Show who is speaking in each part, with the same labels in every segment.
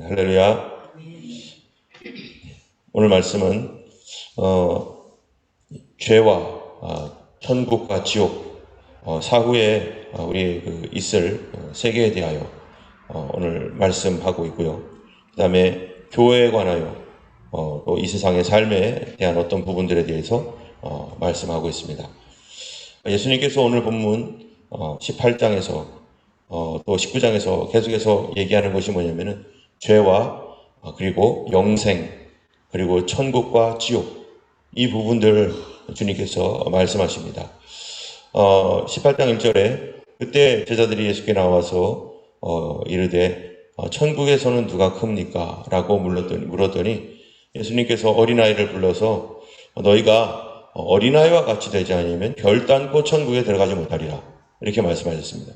Speaker 1: 할렐루야. 오늘 말씀은 죄와 천국과 지옥 사후에 우리 있을 세계에 대하여 오늘 말씀하고 있고요. 그 다음에 교회에 관하여 또 이 세상의 삶에 대한 어떤 부분들에 대해서 말씀하고 있습니다. 예수님께서 오늘 본문 18장에서 또 19장에서 계속해서 얘기하는 것이 뭐냐면은 죄와 그리고 영생 그리고 천국과 지옥 이 부분들을 주님께서 말씀하십니다. 18장 1절에 그때 제자들이 예수께 나와서 이르되 천국에서는 누가 큽니까? 라고 물었더니 예수님께서 어린아이를 불러서 너희가 어린아이와 같이 되지 않으면 결단코 천국에 들어가지 못하리라 이렇게 말씀하셨습니다.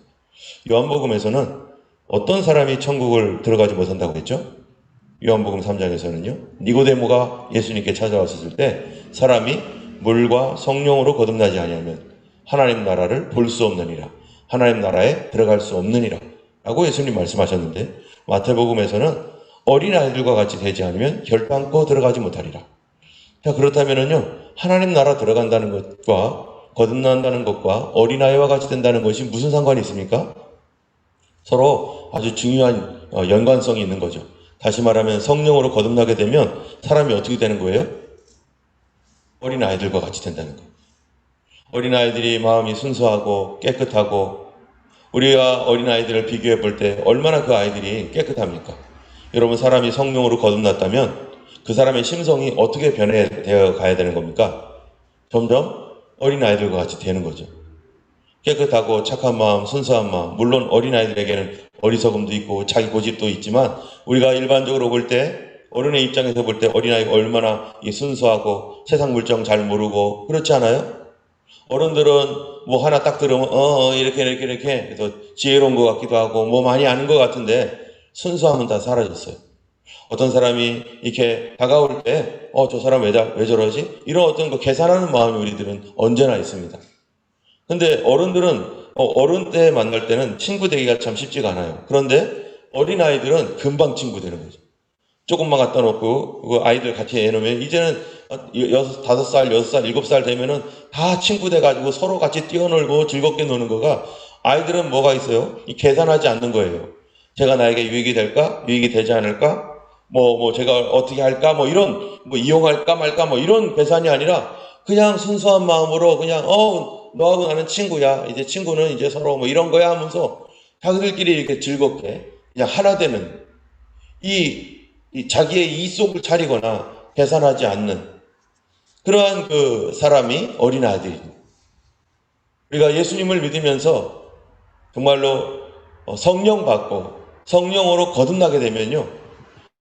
Speaker 1: 요한복음에서는 어떤 사람이 천국을 들어가지 못한다고 했죠? 요한복음 3장에서는요. 니고데모가 예수님께 찾아왔을 때 사람이 물과 성령으로 거듭나지 아니하면 하나님 나라를 볼 수 없느니라. 하나님 나라에 들어갈 수 없느니라. 라고 예수님 말씀하셨는데 마태복음에서는 어린아이들과 같이 되지 않으면 결단코 들어가지 못하리라. 자, 그렇다면은요. 하나님 나라 들어간다는 것과 거듭난다는 것과 어린아이와 같이 된다는 것이 무슨 상관이 있습니까? 서로 아주 중요한 연관성이 있는 거죠. 다시 말하면 성령으로 거듭나게 되면 사람이 어떻게 되는 거예요? 어린아이들과 같이 된다는 거예요. 어린아이들이 마음이 순수하고 깨끗하고 우리가 어린아이들을 비교해 볼 때 얼마나 그 아이들이 깨끗합니까? 여러분 사람이 성령으로 거듭났다면 그 사람의 심성이 어떻게 변해되어 가야 되는 겁니까? 점점 어린아이들과 같이 되는 거죠. 깨끗하고 착한 마음, 순수한 마음. 물론 어린아이들에게는 어리석음도 있고 자기 고집도 있지만 우리가 일반적으로 볼 때 어른의 입장에서 볼 때 어린아이가 얼마나 순수하고 세상 물정 잘 모르고 그렇지 않아요? 어른들은 뭐 하나 딱 들으면 이렇게 그래서 지혜로운 것 같기도 하고 뭐 많이 아는 것 같은데 순수함은 다 사라졌어요. 어떤 사람이 이렇게 다가올 때 저 사람 왜 저러지? 이런 어떤 거 계산하는 마음이 우리들은 언제나 있습니다. 근데 어른들은 어른 때 만날 때는 친구 되기가 참 쉽지가 않아요. 그런데 어린아이들은 금방 친구 되는 거죠. 조금만 갖다 놓고 그 아이들 같이 해놓으면 이제는 5살, 6살, 7살 되면은 다 친구 돼가지고 서로 같이 뛰어놀고 즐겁게 노는 거가 아이들은 뭐가 있어요? 계산하지 않는 거예요. 제가 나에게 유익이 될까? 유익이 되지 않을까? 제가 어떻게 할까? 이런, 이용할까 말까? 이런 계산이 아니라 그냥 순수한 마음으로 그냥, 너하고 나는 친구야. 이제 친구는 이제 서로 이런 거야 하면서 자기들끼리 이렇게 즐겁게 그냥 하나 되는 이 자기의 이속을 차리거나 계산하지 않는 그러한 그 사람이 어린아이들입니다. 우리가 예수님을 믿으면서 정말로 성령 받고 성령으로 거듭나게 되면요.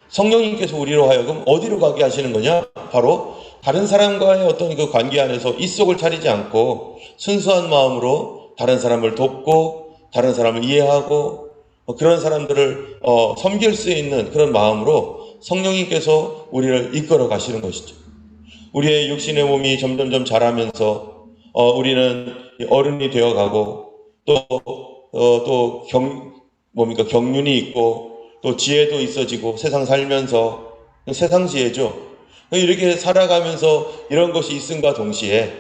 Speaker 1: 성령님께서 우리로 하여금 어디로 가게 하시는 거냐? 바로 다른 사람과의 어떤 그 관계 안에서 이속을 차리지 않고 순수한 마음으로 다른 사람을 돕고 다른 사람을 이해하고 그런 사람들을 섬길 수 있는 그런 마음으로 성령님께서 우리를 이끌어 가시는 것이죠. 우리의 육신의 몸이 점점점 자라면서 우리는 어른이 되어가고 또 경륜이 있고 또 지혜도 있어지고 세상 살면서 세상 지혜죠. 이렇게 살아가면서 이런 것이 있음과 동시에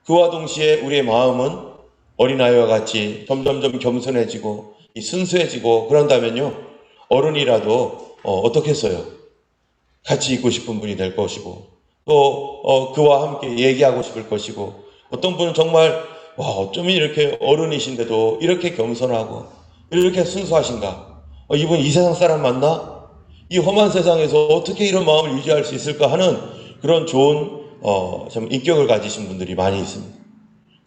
Speaker 1: 그와 동시에 우리의 마음은 어린아이와 같이 점점점 겸손해지고 순수해지고 그런다면요. 어른이라도 어떻게 했어요? 같이 있고 싶은 분이 될 것이고 또 그와 함께 얘기하고 싶을 것이고 어떤 분은 정말 어쩜 이렇게 어른이신데도 이렇게 겸손하고 이렇게 순수하신가? 이분 이 세상 사람 맞나? 이 험한 세상에서 어떻게 이런 마음을 유지할 수 있을까 하는 그런 좋은 참 인격을 가지신 분들이 많이 있습니다.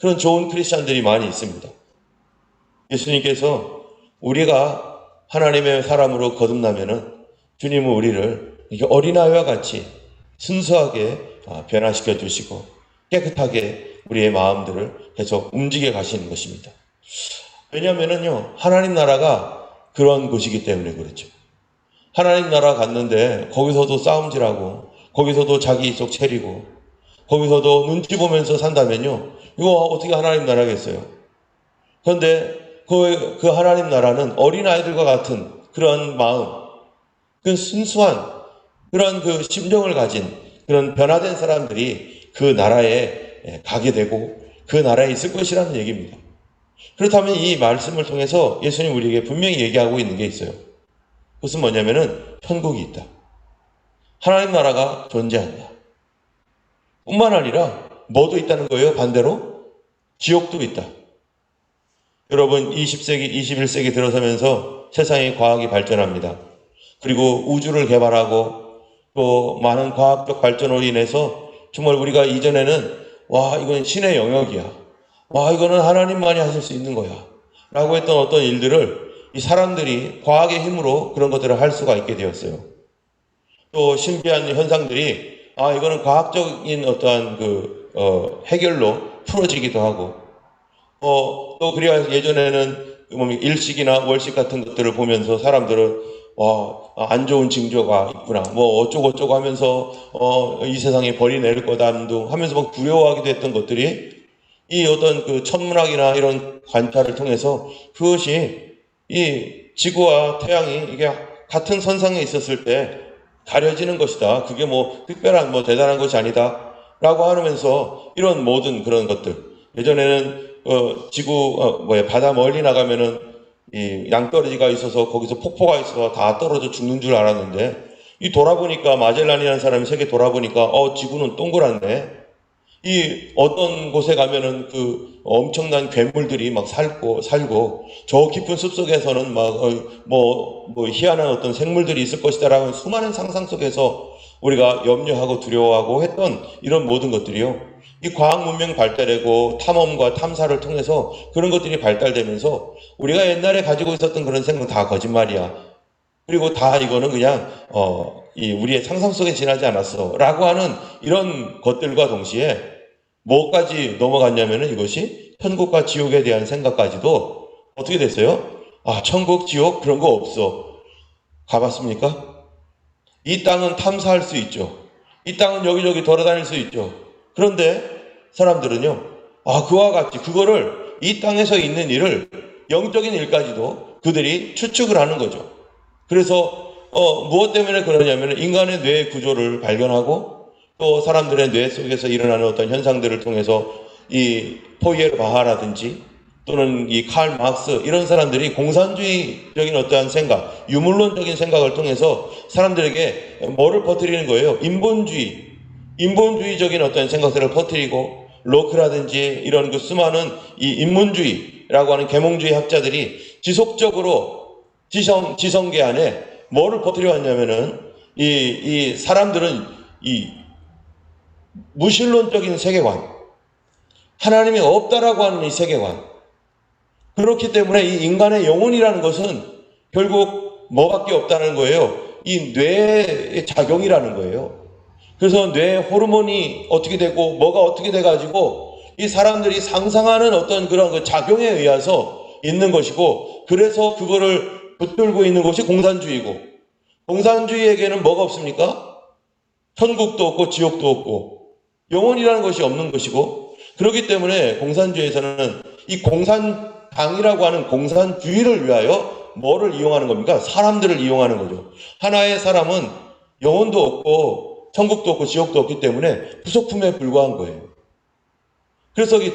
Speaker 1: 그런 좋은 크리스찬들이 많이 있습니다. 예수님께서 우리가 하나님의 사람으로 거듭나면은 주님은 우리를 이렇게 어린아이와 같이 순수하게 변화시켜 주시고 깨끗하게 우리의 마음들을 계속 움직여 가시는 것입니다. 왜냐하면은요, 하나님 나라가 그런 곳이기 때문에 그렇죠. 하나님 나라 갔는데 거기서도 싸움질하고 거기서도 자기 속 차리고 거기서도 눈치 보면서 산다면요, 이거 어떻게 하나님 나라겠어요? 그런데 그 하나님 나라는 어린아이들과 같은 그런 마음, 그 순수한 그런 그 심정을 가진 그런 변화된 사람들이 그 나라에 가게 되고 그 나라에 있을 것이라는 얘기입니다. 그렇다면 이 말씀을 통해서 예수님 우리에게 분명히 얘기하고 있는 게 있어요. 그것은 뭐냐면은 천국이 있다. 하나님 나라가 존재한다. 뿐만 아니라 뭐도 있다는 거예요. 반대로 지옥도 있다. 여러분 20세기, 21세기 들어서면서 세상의 과학이 발전합니다. 그리고 우주를 개발하고 또 많은 과학적 발전으로 인해서 정말 우리가 이전에는 와 이건 신의 영역이야. 와 이거는 하나님만이 하실 수 있는 거야. 라고 했던 어떤 일들을 이 사람들이 과학의 힘으로 그런 것들을 할 수가 있게 되었어요. 또 신비한 현상들이 이거는 과학적인 어떠한 해결로 풀어지기도 하고 또 그래야 예전에는 일식이나 월식 같은 것들을 보면서 사람들은 안 좋은 징조가 있구나 뭐 어쩌고 하면서 이 세상에 벌이 내릴 거다 하면서 막 두려워하기도 했던 것들이 이 어떤 그 천문학이나 이런 관찰을 통해서 그것이 이 지구와 태양이 이게 같은 선상에 있었을 때 가려지는 것이다. 그게 뭐 특별한 뭐 대단한 것이 아니다. 라고 하면서 이런 모든 그런 것들. 예전에는 바다 멀리 나가면은 이 양떨어지가 있어서 거기서 폭포가 있어서 다 떨어져 죽는 줄 알았는데 이 돌아보니까 마젤란이라는 사람이 세계 돌아보니까 지구는 동그랗네. 이 어떤 곳에 가면은 그 엄청난 괴물들이 막 살고 저 깊은 숲속에서는 희한한 어떤 생물들이 있을 것이다라는 수많은 상상 속에서 우리가 염려하고 두려워하고 했던 이런 모든 것들이요. 이 과학 문명 발달되고 탐험과 탐사를 통해서 그런 것들이 발달되면서 우리가 옛날에 가지고 있었던 그런 생각 다 거짓말이야. 그리고 다 이거는 그냥 우리의 상상 속에 지나지 않았어 라고 하는 이런 것들과 동시에 뭐까지 넘어갔냐면은 이것이 천국과 지옥에 대한 생각까지도 어떻게 됐어요? 천국, 지옥 그런 거 없어. 가봤습니까? 이 땅은 탐사할 수 있죠. 이 땅은 여기저기 돌아다닐 수 있죠. 그런데 사람들은요, 그와 같이 그거를 이 땅에서 있는 일을 영적인 일까지도 그들이 추측을 하는 거죠. 그래서 무엇 때문에 그러냐면 인간의 뇌 구조를 발견하고 또 사람들의 뇌 속에서 일어나는 어떤 현상들을 통해서 이 포이에르 바하라든지 또는 이 칼 막스 이런 사람들이 공산주의적인 어떠한 생각, 유물론적인 생각을 통해서 사람들에게 뭐를 퍼뜨리는 거예요? 인본주의적인 어떤 생각들을 퍼뜨리고 로크라든지 이런 그 수많은 이 인문주의라고 하는 계몽주의 학자들이 지속적으로 지성계 안에 뭐를 퍼뜨려 왔냐면은 이 사람들은 이 무신론적인 세계관, 하나님이 없다라고 하는 이 세계관. 그렇기 때문에 이 인간의 영혼이라는 것은 결국 뭐밖에 없다는 거예요. 이 뇌의 작용이라는 거예요. 그래서 뇌 호르몬이 어떻게 되고 뭐가 어떻게 돼가지고 이 사람들이 상상하는 어떤 그런 그 작용에 의해서 있는 것이고 그래서 그거를 붙들고 있는 것이 공산주의고 공산주의에게는 뭐가 없습니까? 천국도 없고 지옥도 없고 영혼이라는 것이 없는 것이고 그렇기 때문에 공산주의에서는 이 공산당이라고 하는 공산주의를 위하여 뭐를 이용하는 겁니까? 사람들을 이용하는 거죠. 하나의 사람은 영혼도 없고 천국도 없고 지옥도 없기 때문에 부속품에 불과한 거예요. 그래서 이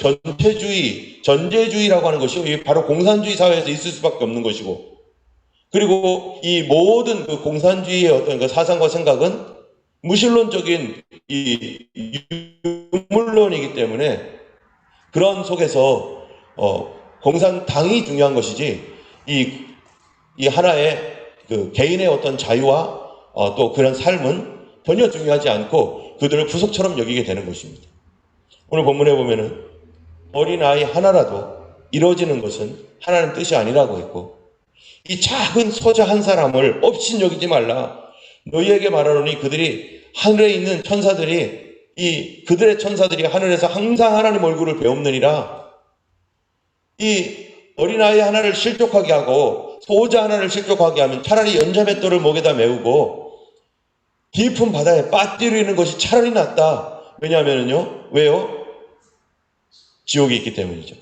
Speaker 1: 전제주의라고 하는 것이 바로 공산주의 사회에서 있을 수밖에 없는 것이고 그리고 이 모든 그 공산주의의 어떤 그 사상과 생각은 무신론적인 이 유물론이기 때문에 그런 속에서 공산당이 중요한 것이지 이 하나의 그 개인의 어떤 자유와 또 그런 삶은 전혀 중요하지 않고 그들을 부속처럼 여기게 되는 것입니다. 오늘 본문에 보면은 어린아이 하나라도 이루어지는 것은 하나님 뜻이 아니라고 했고 이 작은 소자 한 사람을 업신여기지 말라. 너희에게 말하노니 그들이 하늘에 있는 천사들이 그들의 천사들이 하늘에서 항상 하나님 얼굴을 배움느니라. 이 어린아이 하나를 실족하게 하고 소자 하나를 실족하게 하면 차라리 연자맷돌을 목에다 메우고 깊은 바다에 빠뜨리는 것이 차라리 낫다. 왜냐하면요. 왜요? 지옥이 있기 때문이죠.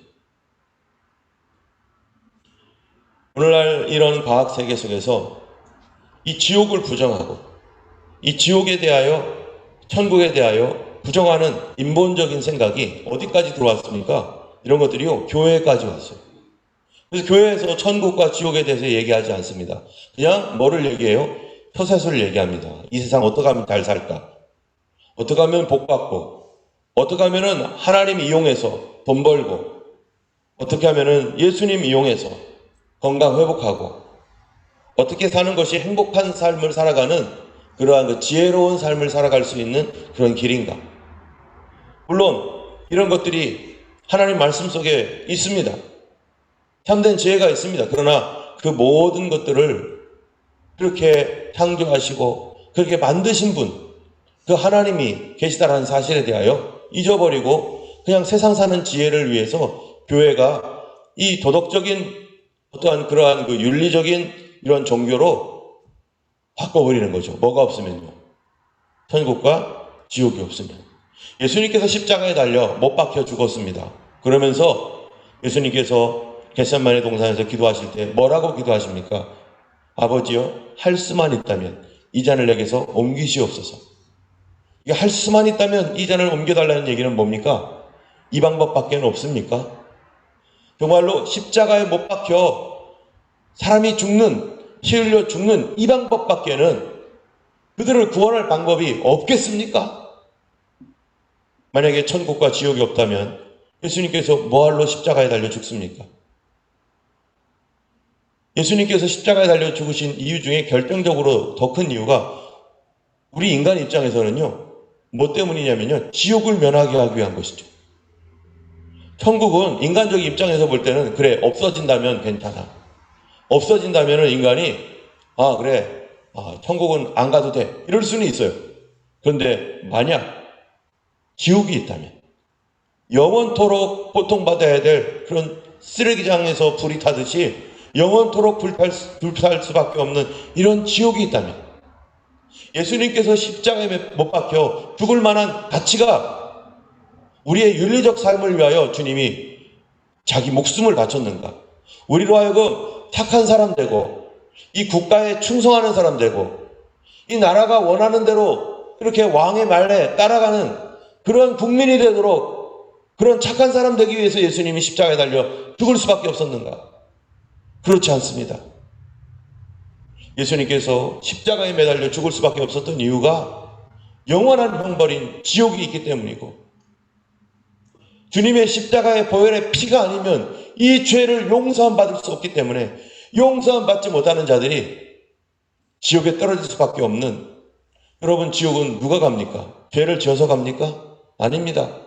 Speaker 1: 오늘날 이런 과학 세계 속에서 이 지옥을 부정하고 이 지옥에 대하여 천국에 대하여 부정하는 인본적인 생각이 어디까지 들어왔습니까? 이런 것들이요, 교회까지 왔어요. 그래서 교회에서 천국과 지옥에 대해서 얘기하지 않습니다. 그냥 뭐를 얘기해요? 표세수를 얘기합니다. 이 세상 어떻게 하면 잘 살까? 어떻게 하면 복 받고, 어떻게 하면은 하나님 이용해서 돈 벌고, 어떻게 하면은 예수님 이용해서 건강 회복하고, 어떻게 사는 것이 행복한 삶을 살아가는 그러한 그 지혜로운 삶을 살아갈 수 있는 그런 길인가? 물론 이런 것들이 하나님 말씀 속에 있습니다. 참된 지혜가 있습니다. 그러나 그 모든 것들을 그렇게 창조하시고 그렇게 만드신 분, 그 하나님이 계시다라는 사실에 대하여 잊어버리고 그냥 세상 사는 지혜를 위해서 교회가 이 도덕적인 어떠한 그러한 그 윤리적인 이런 종교로 바꿔버리는 거죠. 뭐가 없으면요. 천국과 지옥이 없으면. 예수님께서 십자가에 달려 못 박혀 죽었습니다. 그러면서 예수님께서 겟세마네 동산에서 기도하실 때 뭐라고 기도하십니까? 아버지여, 할 수만 있다면 이 잔을 내게서 옮기시옵소서. 이게 할 수만 있다면 이 잔을 옮겨달라는 얘기는 뭡니까? 이 방법밖에 없습니까? 정말로 십자가에 못 박혀 사람이 죽는, 피 흘려 죽는 이 방법밖에는 그들을 구원할 방법이 없겠습니까? 만약에 천국과 지옥이 없다면 예수님께서 뭐할로 십자가에 달려 죽습니까? 예수님께서 십자가에 달려 죽으신 이유 중에 결정적으로 더 큰 이유가 우리 인간 입장에서는요, 뭐 때문이냐면요, 지옥을 면하게 하기 위한 것이죠. 천국은 인간적 입장에서 볼 때는 그래, 없어진다면 괜찮아. 없어진다면 인간이 그래, 천국은 안 가도 돼. 이럴 수는 있어요. 그런데 만약 지옥이 있다면 영원토록 고통받아야 될 그런 쓰레기장에서 불이 타듯이 영원토록 불탈 수밖에 없는 이런 지옥이 있다면 예수님께서 십자가에 못 박혀 죽을 만한 가치가 우리의 윤리적 삶을 위하여 주님이 자기 목숨을 바쳤는가? 우리로 하여금 착한 사람 되고 이 국가에 충성하는 사람 되고 이 나라가 원하는 대로 그렇게 왕의 말에 따라가는 그런 국민이 되도록 그런 착한 사람 되기 위해서 예수님이 십자가에 달려 죽을 수밖에 없었는가? 그렇지 않습니다. 예수님께서 십자가에 매달려 죽을 수밖에 없었던 이유가 영원한 형벌인 지옥이 있기 때문이고 주님의 십자가의 보혈의 피가 아니면 이 죄를 용서함 받을 수 없기 때문에 용서함 받지 못하는 자들이 지옥에 떨어질 수밖에 없는, 여러분, 지옥은 누가 갑니까? 죄를 지어서 갑니까? 아닙니다.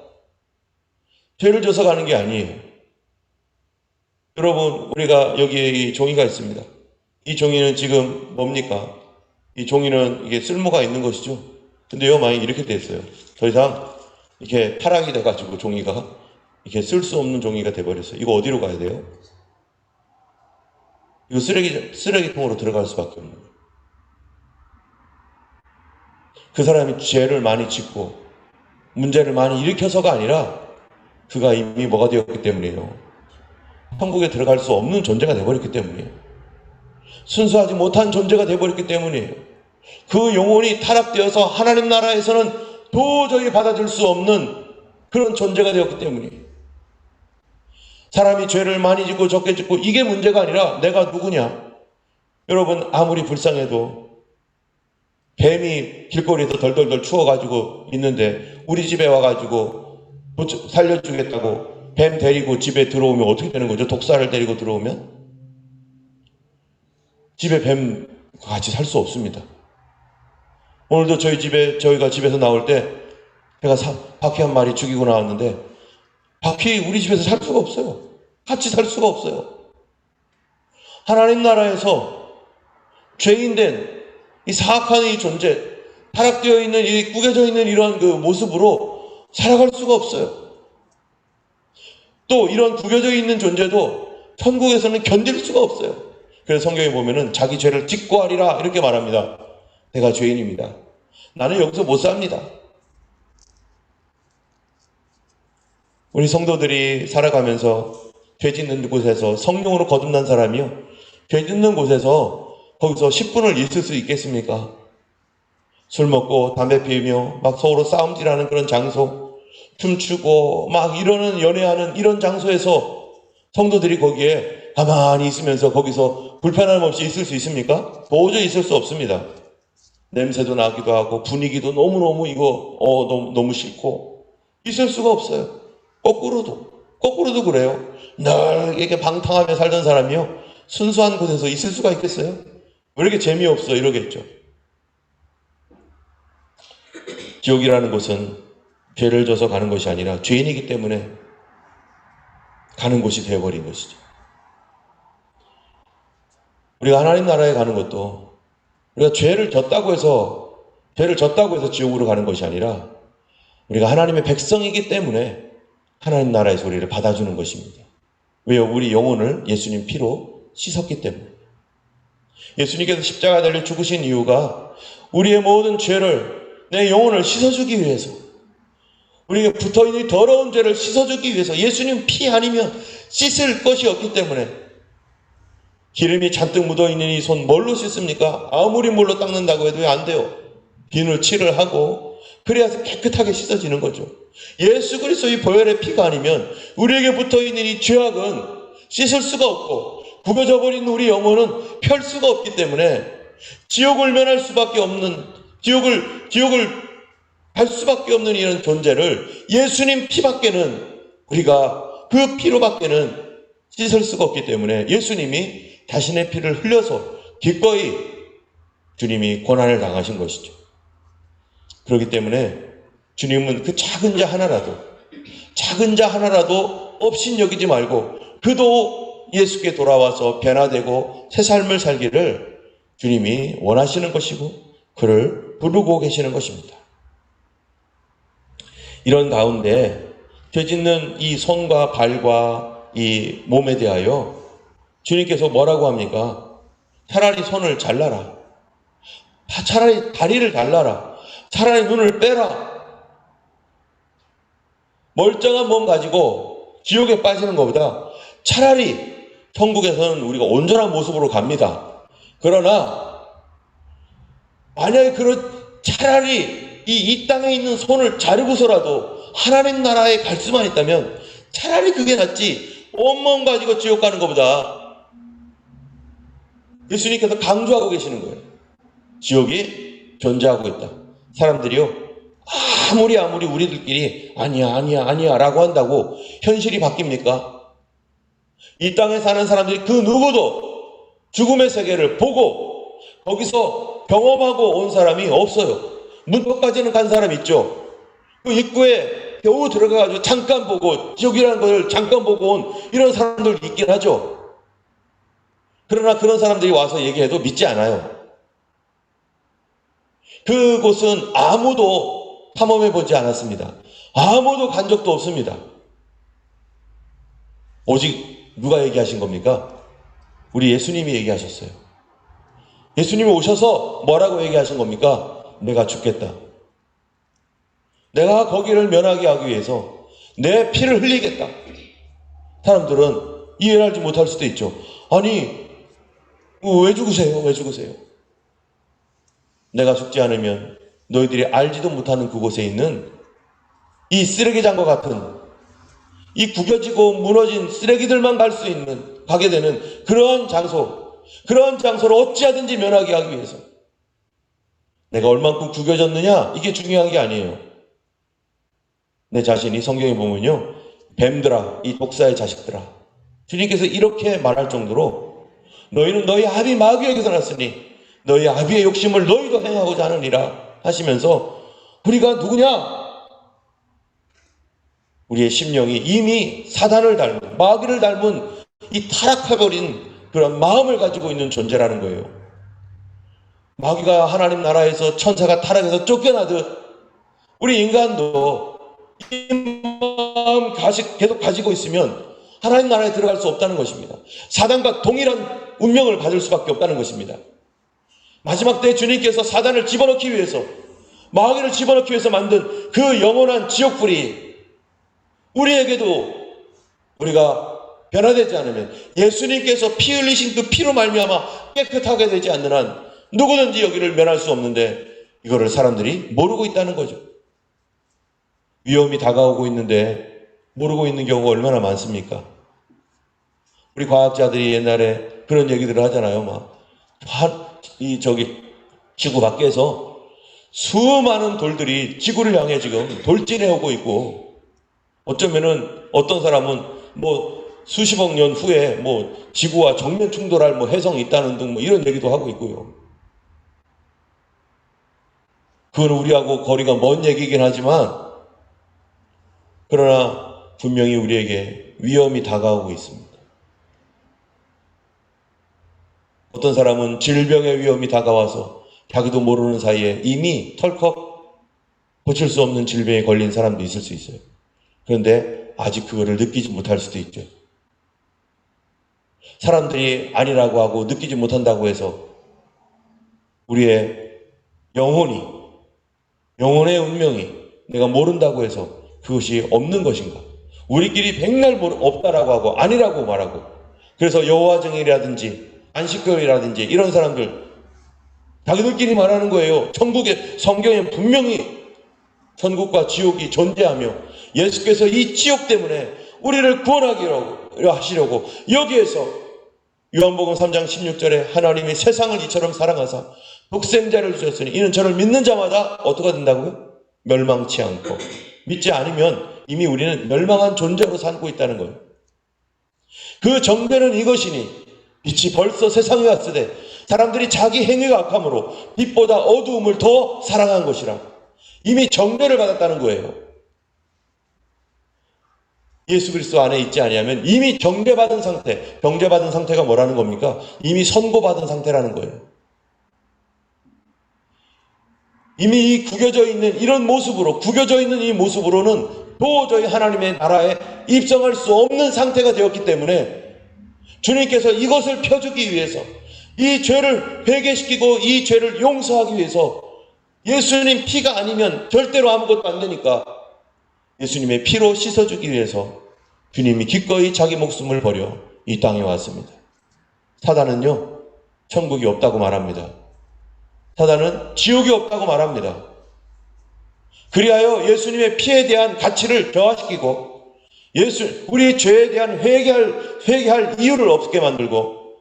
Speaker 1: 죄를 져서 가는 게 아니에요. 여러분, 우리가 여기에 이 종이가 있습니다. 이 종이는 지금 뭡니까? 이 종이는 이게 쓸모가 있는 것이죠. 근데요, 만약 이렇게 됐어요. 더 이상 이렇게 타락이 돼가지고 종이가 이렇게 쓸 수 없는 종이가 돼버렸어요. 이거 어디로 가야 돼요? 이거 쓰레기통으로 들어갈 수밖에 없는 거예요. 그 사람이 죄를 많이 짓고 문제를 많이 일으켜서가 아니라 그가 이미 뭐가 되었기 때문이에요. 천국에 들어갈 수 없는 존재가 되어버렸기 때문이에요. 순수하지 못한 존재가 되어버렸기 때문이에요. 그 영혼이 타락되어서 하나님 나라에서는 도저히 받아줄 수 없는 그런 존재가 되었기 때문이에요. 사람이 죄를 많이 짓고 적게 짓고 이게 문제가 아니라 내가 누구냐. 여러분, 아무리 불쌍해도 뱀이 길거리에서 덜덜덜 추워가지고 있는데 우리 집에 와가지고 살려주겠다고 뱀 데리고 집에 들어오면 어떻게 되는 거죠? 독사를 데리고 들어오면? 집에 뱀 같이 살 수 없습니다. 오늘도 저희가 집에서 나올 때 제가 바퀴 한 마리 죽이고 나왔는데 바퀴 우리 집에서 살 수가 없어요. 같이 살 수가 없어요. 하나님 나라에서 죄인된 이 사악한 이 존재, 타락되어 있는 이 구겨져 있는 이런 그 모습으로 살아갈 수가 없어요. 또 이런 구겨져 있는 존재도 천국에서는 견딜 수가 없어요. 그래서 성경에 보면은 자기 죄를 짓고 하리라 이렇게 말합니다. 내가 죄인입니다. 나는 여기서 못 삽니다. 우리 성도들이 살아가면서 죄 짓는 곳에서 성령으로 거듭난 사람이요, 죄 짓는 곳에서 거기서 10분을 있을 수 있겠습니까? 술 먹고 담배 피우며 막 서로 싸움질하는 그런 장소, 춤추고 막 이러는 연애하는 이런 장소에서 성도들이 거기에 가만히 있으면서 거기서 불편함 없이 있을 수 있습니까? 도저히 있을 수 없습니다. 냄새도 나기도 하고 분위기도 너무너무 이거 너무 싫고 있을 수가 없어요. 거꾸로도 그래요. 늘 이렇게 방탕하며 살던 사람이요, 순수한 곳에서 있을 수가 있겠어요? 왜 이렇게 재미없어 이러겠죠. 지옥이라는 곳은 죄를 져서 가는 것이 아니라 죄인이기 때문에 가는 곳이 되어버린 것이죠. 우리가 하나님 나라에 가는 것도 우리가 죄를 졌다고 해서 지옥으로 가는 것이 아니라 우리가 하나님의 백성이기 때문에 하나님 나라의 소리를 받아주는 것입니다. 왜요? 우리 영혼을 예수님 피로 씻었기 때문에. 예수님께서 십자가 달려 죽으신 이유가 우리의 모든 죄를, 내 영혼을 씻어주기 위해서, 우리가 붙어있는 더러운 죄를 씻어주기 위해서. 예수님 피 아니면 씻을 것이 없기 때문에. 기름이 잔뜩 묻어있는 이 손 뭘로 씻습니까? 아무리 물로 닦는다고 해도 안 돼요. 비누칠을 하고 그래야 깨끗하게 씻어지는 거죠. 예수 그리스도의 보혈의 피가 아니면 우리에게 붙어있는 이 죄악은 씻을 수가 없고, 구겨져 버린 우리 영혼은 펼 수가 없기 때문에 지옥을 면할 수밖에 없는, 지옥을 갈 수밖에 없는 이런 존재를 예수님 피밖에는, 우리가 그 피로밖에는 씻을 수가 없기 때문에 예수님이 자신의 피를 흘려서 기꺼이 주님이 고난을 당하신 것이죠. 그렇기 때문에 주님은 그 작은 자 하나라도 업신여기지 말고 그도 예수께 돌아와서 변화되고 새 삶을 살기를 주님이 원하시는 것이고 그를 부르고 계시는 것입니다. 이런 가운데 죄 짓는 이 손과 발과 이 몸에 대하여 주님께서 뭐라고 합니까? 차라리 손을 잘라라. 차라리 다리를 잘라라. 차라리 눈을 빼라. 멀쩡한 몸 가지고 지옥에 빠지는 것보다 차라리 천국에서는 우리가 온전한 모습으로 갑니다. 그러나 만약에 차라리 이 땅에 있는 손을 자르고서라도 하나님 나라에 갈 수만 있다면 차라리 그게 낫지, 온몸 가지고 지옥 가는 것보다. 예수님께서 강조하고 계시는 거예요. 지옥이 존재하고 있다. 사람들이요, 아무리 우리들끼리 아니야 라고 한다고 현실이 바뀝니까? 이 땅에 사는 사람들이 그 누구도 죽음의 세계를 보고 거기서 경험하고 온 사람이 없어요. 문턱까지는 간 사람 있죠. 그 입구에 겨우 들어가가지고 잠깐 보고, 지옥이라는 걸 잠깐 보고 온 이런 사람들도 있긴 하죠. 그러나 그런 사람들이 와서 얘기해도 믿지 않아요. 그곳은 아무도 탐험해보지 않았습니다. 아무도 간 적도 없습니다. 오직 누가 얘기하신 겁니까? 우리 예수님이 얘기하셨어요. 예수님이 오셔서 뭐라고 얘기하신 겁니까? 내가 죽겠다. 내가 거기를 면하게 하기 위해서 내 피를 흘리겠다. 사람들은 이해를 하지 못할 수도 있죠. 아니, 왜 죽으세요? 왜 죽으세요? 내가 죽지 않으면 너희들이 알지도 못하는 그곳에 있는 이 쓰레기장과 같은, 이 구겨지고 무너진 쓰레기들만 가게 되는 그런 장소를 어찌하든지 면하게 하기 위해서. 내가 얼만큼 구겨졌느냐, 이게 중요한 게 아니에요. 내 자신이 성경에 보면요, 뱀들아, 이 독사의 자식들아, 주님께서 이렇게 말할 정도로 너희는 너희 아비 마귀에게서 났으니 너희 아비의 욕심을 너희도 행하고자 하느니라 하시면서, 우리가 누구냐? 우리의 심령이 이미 사단을 닮은, 마귀를 닮은 이 타락해버린 그런 마음을 가지고 있는 존재라는 거예요. 마귀가 하나님 나라에서, 천사가 타락해서 쫓겨나듯 우리 인간도 이 마음 계속 가지고 있으면 하나님 나라에 들어갈 수 없다는 것입니다. 사단과 동일한 운명을 가질 수밖에 없다는 것입니다. 마지막 때 주님께서 사단을 집어넣기 위해서, 마귀를 집어넣기 위해서 만든 그 영원한 지옥불이 우리에게도 우리가 변화되지 않으면, 예수님께서 피 흘리신 그 피로 말미암아 깨끗하게 되지 않는 한 누구든지 여기를 면할 수 없는데, 이거를 사람들이 모르고 있다는 거죠. 위험이 다가오고 있는데 모르고 있는 경우가 얼마나 많습니까? 우리 과학자들이 옛날에 그런 얘기들을 하잖아요. 지구 밖에서 수많은 돌들이 지구를 향해 지금 돌진해 오고 있고, 어쩌면은 어떤 사람은 수십억 년 후에 지구와 정면 충돌할 해성이 있다는 등 이런 얘기도 하고 있고요. 그건 우리하고 거리가 먼 얘기긴 하지만, 그러나 분명히 우리에게 위험이 다가오고 있습니다. 어떤 사람은 질병의 위험이 다가와서 자기도 모르는 사이에 이미 털컥 고칠 수 없는 질병에 걸린 사람도 있을 수 있어요. 그런데 아직 그거를 느끼지 못할 수도 있죠. 사람들이 아니라고 하고 느끼지 못한다고 해서 우리의 영혼의 운명이 내가 모른다고 해서 그것이 없는 것인가? 우리끼리 백날 없다라고 하고 아니라고 말하고, 그래서 여호와 증인이라든지 안식교이라든지 이런 사람들 자기들끼리 말하는 거예요. 천국의 성경에 분명히 천국과 지옥이 존재하며 예수께서 이 지옥 때문에 우리를 구원하기로 하시려고 여기에서 요한복음 3장 16절에 하나님이 세상을 이처럼 사랑하사 독생자를 주셨으니 이는 저를 믿는 자마다 어떻게 된다고요? 멸망치 않고. 믿지 않으면 이미 우리는 멸망한 존재로 살고 있다는 거예요. 그 정죄는 이것이니 빛이 벌써 세상에 왔으되 사람들이 자기 행위가 악함으로 빛보다 어두움을 더 사랑한 것이라. 이미 정죄를 받았다는 거예요. 예수 그리스도 안에 있지 아니하면 이미 정죄받은 상태, 정죄받은 상태가 뭐라는 겁니까? 이미 선고받은 상태라는 거예요. 이미 이 구겨져 있는 이 모습으로는 도저히 하나님의 나라에 입성할 수 없는 상태가 되었기 때문에 주님께서 이것을 펴주기 위해서, 이 죄를 회개시키고 이 죄를 용서하기 위해서, 예수님 피가 아니면 절대로 아무것도 안 되니까 예수님의 피로 씻어주기 위해서 주님이 기꺼이 자기 목숨을 버려 이 땅에 왔습니다. 사단은요, 천국이 없다고 말합니다. 사단은 지옥이 없다고 말합니다. 그리하여 예수님의 피에 대한 가치를 저하시키고 우리의 죄에 대한 회개할 이유를 없게 만들고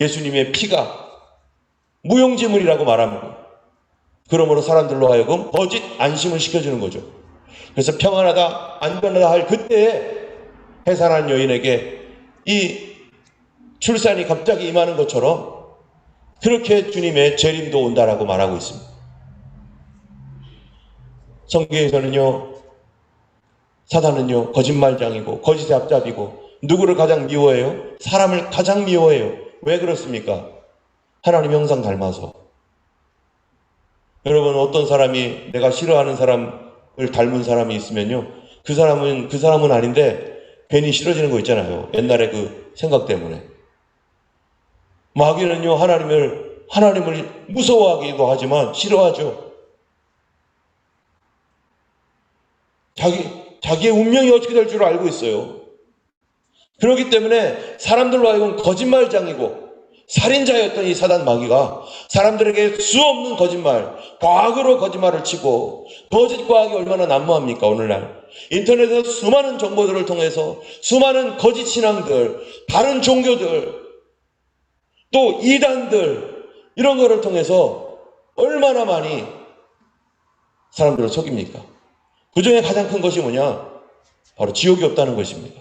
Speaker 1: 예수님의 피가 무용지물이라고 말합니다. 그러므로 사람들로 하여금 거짓 안심을 시켜주는 거죠. 그래서 평안하다, 안전하다 할 그때에 해산한 여인에게 이 출산이 갑자기 임하는 것처럼 그렇게 주님의 재림도 온다라고 말하고 있습니다. 성경에서는요, 사단은요, 거짓말장이고 거짓의 앞잡이고 누구를 가장 미워해요? 사람을 가장 미워해요. 왜 그렇습니까? 하나님 형상 닮아서. 여러분, 어떤 사람이 내가 싫어하는 사람을 닮은 사람이 있으면요, 그 사람은 아닌데 괜히 싫어지는 거 있잖아요. 옛날에 그 생각 때문에. 마귀는요, 하나님을 무서워하기도 하지만 싫어하죠. 자기의 운명이 어떻게 될 줄 알고 있어요. 그렇기 때문에 사람들로 하여금 거짓말장이고 살인자였던 이 사단 마귀가 사람들에게 수없는 거짓말, 과학으로 거짓말을 치고, 거짓 과학이 얼마나 난무합니까? 오늘날 인터넷에서 수많은 정보들을 통해서 수많은 거짓 신앙들, 다른 종교들, 또 이단들, 이런 거를 통해서 얼마나 많이 사람들을 속입니까? 그 중에 가장 큰 것이 뭐냐? 바로 지옥이 없다는 것입니다.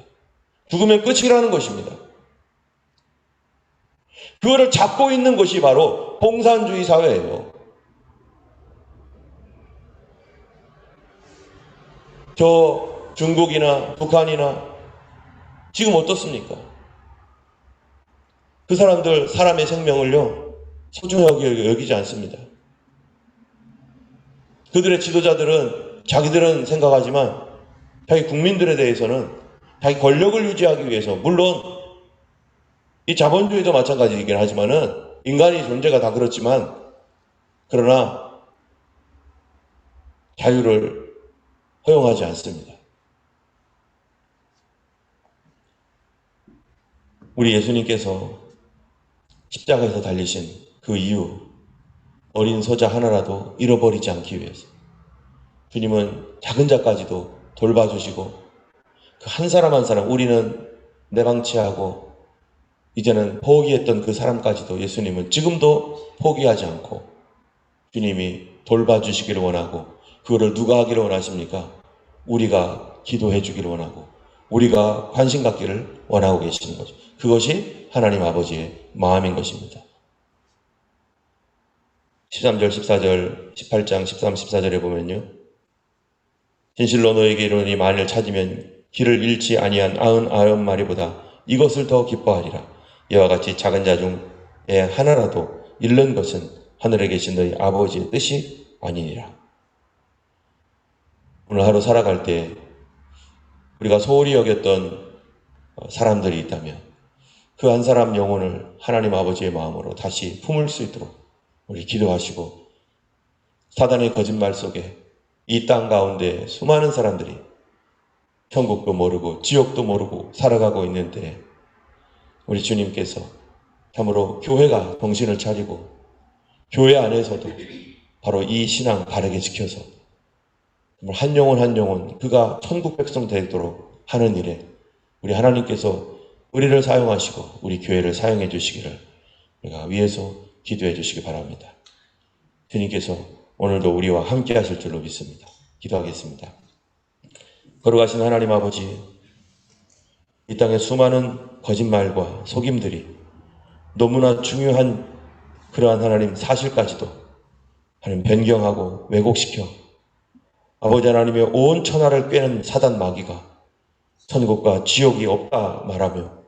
Speaker 1: 죽으면 끝이라는 것입니다. 그거를 잡고 있는 것이 바로 공산주의 사회예요. 저 중국이나 북한이나 지금 어떻습니까? 그 사람들 사람의 생명을요, 소중하게 여기지 않습니다. 그들의 지도자들은 자기들은 생각하지만 자기 국민들에 대해서는 자기 권력을 유지하기 위해서, 물론 이 자본주의도 마찬가지이긴 하지만은 인간의 존재가 다 그렇지만, 그러나 자유를 허용하지 않습니다. 우리 예수님께서 십자가에서 달리신 그 이유, 어린 소자 하나라도 잃어버리지 않기 위해서 주님은 작은 자까지도 돌봐주시고 그 한 사람 한 사람, 우리는 내방치하고 이제는 포기했던 그 사람까지도 예수님은 지금도 포기하지 않고 주님이 돌봐주시기를 원하고, 그거를 누가 하기를 원하십니까? 우리가 기도해 주기를 원하고 우리가 관심 갖기를 원하고 계시는 거죠. 그것이 하나님 아버지의 마음인 것입니다. 13절, 14절, 18장, 13, 14절에 보면요. 진실로 너에게 이르노니 만일 찾으면 길을 잃지 아니한 99마리보다 이것을 더 기뻐하리라. 이와 같이 작은 자 중에 하나라도 잃는 것은 하늘에 계신 너희 아버지의 뜻이 아니니라. 오늘 하루 살아갈 때 우리가 소홀히 여겼던 사람들이 있다면 그 한 사람 영혼을 하나님 아버지의 마음으로 다시 품을 수 있도록 우리 기도하시고, 사단의 거짓말 속에 이 땅 가운데 수많은 사람들이 천국도 모르고 지옥도 모르고 살아가고 있는데 우리 주님께서 참으로 교회가 정신을 차리고 교회 안에서도 바로 이 신앙 바르게 지켜서 한 영혼 한 영혼 그가 천국 백성 되도록 하는 일에 우리 하나님께서 우리를 사용하시고 우리 교회를 사용해 주시기를 우리가 위에서 기도해 주시기 바랍니다. 주님께서 오늘도 우리와 함께 하실 줄로 믿습니다. 기도하겠습니다. 거룩하신 하나님 아버지, 이 땅의 수많은 거짓말과 속임들이 너무나 중요한 그러한 하나님 사실까지도 하나님 변경하고 왜곡시켜 아버지 하나님의 온 천하를 꿰는 사단 마귀가 천국과 지옥이 없다 말하며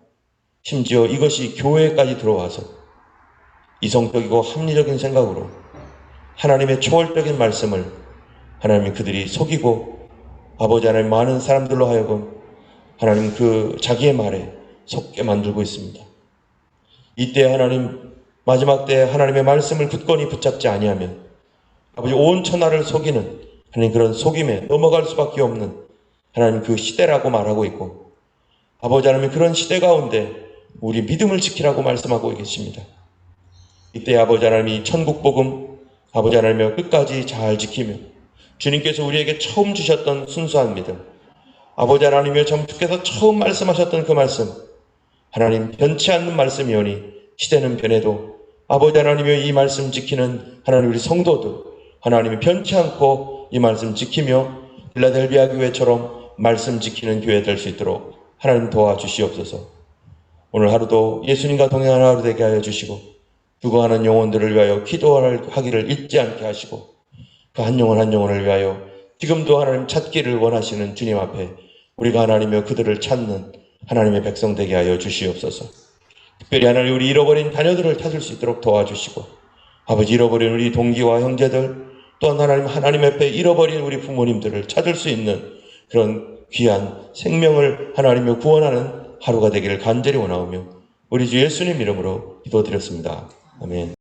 Speaker 1: 심지어 이것이 교회까지 들어와서 이성적이고 합리적인 생각으로 하나님의 초월적인 말씀을 하나님이 그들이 속이고 아버지 하나님 많은 사람들로 하여금 하나님 그 자기의 말에 속게 만들고 있습니다. 이때 하나님 마지막 때 하나님의 말씀을 굳건히 붙잡지 아니하면 아버지 온 천하를 속이는 하나님 그런 속임에 넘어갈 수밖에 없는 하나님 그 시대라고 말하고 있고, 아버지 하나님 그런 시대 가운데 우리 믿음을 지키라고 말씀하고 계십니다. 이때 아버지 하나님이 천국 복음 아버지 하나님의 끝까지 잘 지키며 주님께서 우리에게 처음 주셨던 순수한 믿음, 아버지 하나님의 주께서 처음 말씀하셨던 그 말씀, 하나님 변치 않는 말씀이오니 시대는 변해도 아버지 하나님의 이 말씀 지키는 하나님 우리 성도들 하나님이 변치 않고 이 말씀 지키며 필라델비아 교회처럼 말씀 지키는 교회 될 수 있도록 하나님 도와주시옵소서. 오늘 하루도 예수님과 동행하는 하루 되게 하여 주시고 죽어가는 영혼들을 위하여 기도하기를 잊지 않게 하시고 그 한 영혼 한 영혼을 위하여 지금도 하나님 찾기를 원하시는 주님 앞에 우리가 하나님의 그들을 찾는 하나님의 백성 되게 하여 주시옵소서. 특별히 하나님 우리 잃어버린 자녀들을 찾을 수 있도록 도와주시고 아버지 잃어버린 우리 동기와 형제들 또한 하나님 앞에 잃어버린 우리 부모님들을 찾을 수 있는 그런 귀한 생명을 하나님의 구원하는 하루가 되기를 간절히 원하오며 우리 주 예수님 이름으로 기도드렸습니다. 아멘.